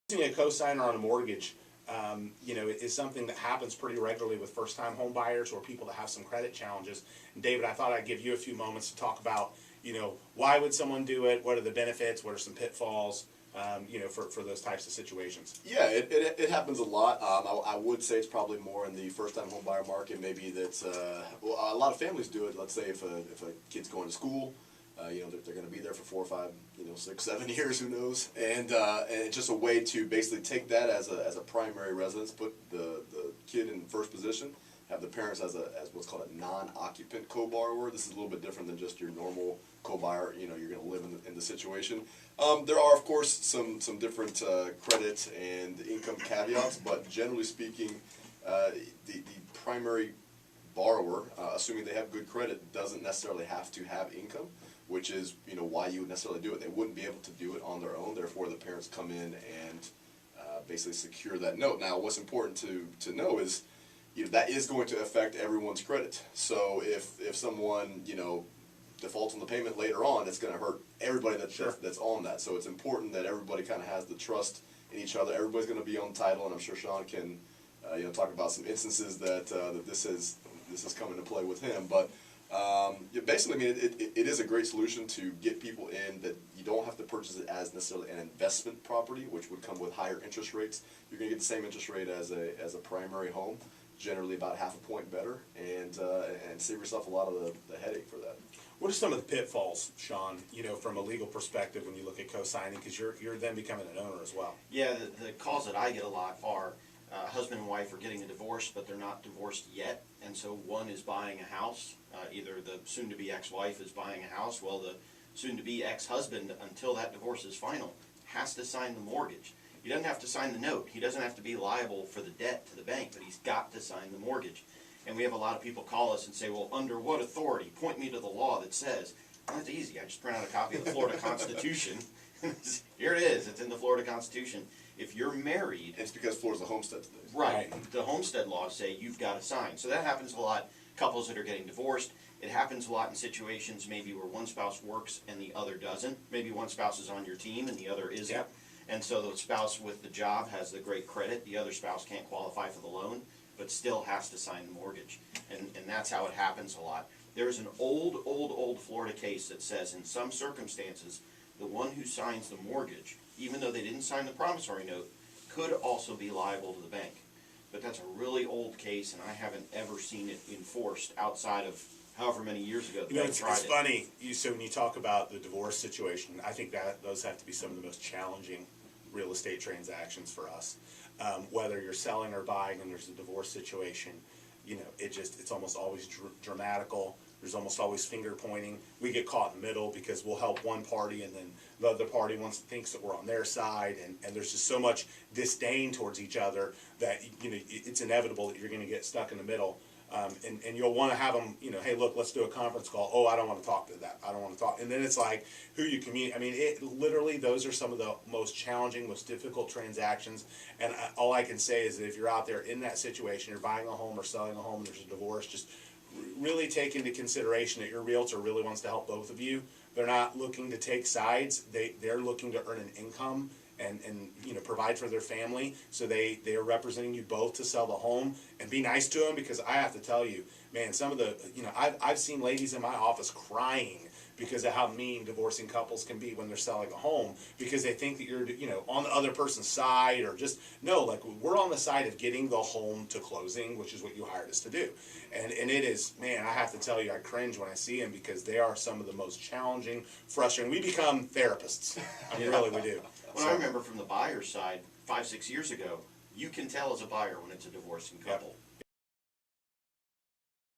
Using a co-signer on a mortgage, is something that happens pretty regularly with first-time home buyers or people that have some credit challenges. And David, I thought I'd give you a few moments to talk about, why would someone do it? What are the benefits? What are some pitfalls, for those types of situations? Yeah, it happens a lot. I would say it's probably more in the first-time home buyer market. Maybe that's a lot of families do it. Let's say if a kid's going to school. They're going to be there for 4 or 5, 6, 7 years, who knows? And it's just a way to basically take that as a primary residence, put the kid in first position, have the parents as what's called a non-occupant co-borrower. This is a little bit different than just your normal co-buyer. You're going to live in the situation. There are, of course, some different credit and income caveats, but generally speaking, the primary borrower, assuming they have good credit, doesn't necessarily have to have income, which is why you would necessarily do it. They wouldn't be able to do it on their own. Therefore, the parents come in and basically secure that note. Now, what's important to know is that is going to affect everyone's credit. So if someone defaults on the payment later on, it's going to hurt everybody that's on that. So it's important that everybody kind of has the trust in each other. Everybody's going to be on title, and I'm sure Shawn can talk about some instances that this has come into play with him. But basically, it is a great solution to get people in that you don't have to purchase it as necessarily an investment property, which would come with higher interest rates. You're going to get the same interest rate as a primary home, generally about half a point better, and save yourself a lot of the headache for that. What are some of the pitfalls, Shawn, from a legal perspective when you look at co-signing, because you're then becoming an owner as well? Yeah, the calls that I get a lot are husband and wife are getting a divorce, but they're not divorced yet, and so one is buying a house. Either the soon-to-be ex-wife is buying a house, well, the soon-to-be ex-husband, until that divorce is final, has to sign the mortgage. He doesn't have to sign the note. He doesn't have to be liable for the debt to the bank, but he's got to sign the mortgage. And we have a lot of people call us and say, well, under what authority? Point me to the law that says. Well, that's easy. I just print out a copy of the Florida Constitution. Here it is. It's in the Florida Constitution. If you're married... It's because Florida's a homestead state. Right. The homestead laws say you've got to sign. So that happens a lot. Couples that are getting divorced. It happens a lot in situations maybe where one spouse works and the other doesn't. Maybe one spouse is on your team and the other isn't. Yep. And so the spouse with the job has the great credit. The other spouse can't qualify for the loan, but still has to sign the mortgage. And that's how it happens a lot. There's an old Florida case that says in some circumstances, the one who signs the mortgage, even though they didn't sign the promissory note, could also be liable to the bank. But that's a really old case, and I haven't ever seen it enforced outside of however many years ago. It's funny. So when you talk about the divorce situation, I think that those have to be some of the most challenging real estate transactions for us. Whether you're selling or buying and there's a divorce situation, it's almost always dramatical. There's almost always finger pointing. We get caught in the middle because we'll help one party and then the other party thinks that we're on their side, and there's just so much disdain towards each other that it's inevitable that you're going to get stuck in the middle. And you'll want to have them, hey, look, let's do a conference call. Oh, I don't want to talk to that. I don't want to talk. And then it's like, who you communicate. Literally, those are some of the most challenging, most difficult transactions. And all I can say is that if you're out there in that situation, you're buying a home or selling a home, and there's a divorce, just really take into consideration that your realtor really wants to help both of you. They're not looking to take sides. They're looking to earn an income and provide for their family. So they are representing you both to sell the home, and be nice to them, because I have to tell you, man, some of the, I've seen ladies in my office crying because of how mean divorcing couples can be when they're selling a home, because they think that you're, on the other person's side, or just, no, like, we're on the side of getting the home to closing, which is what you hired us to do. And it is, man, I have to tell you, I cringe when I see them, because they are some of the most challenging, frustrating. We become therapists. I mean, really, we do. Well, I remember from the buyer's side, 5, 6 years ago, you can tell as a buyer when it's a divorcing couple. Yep.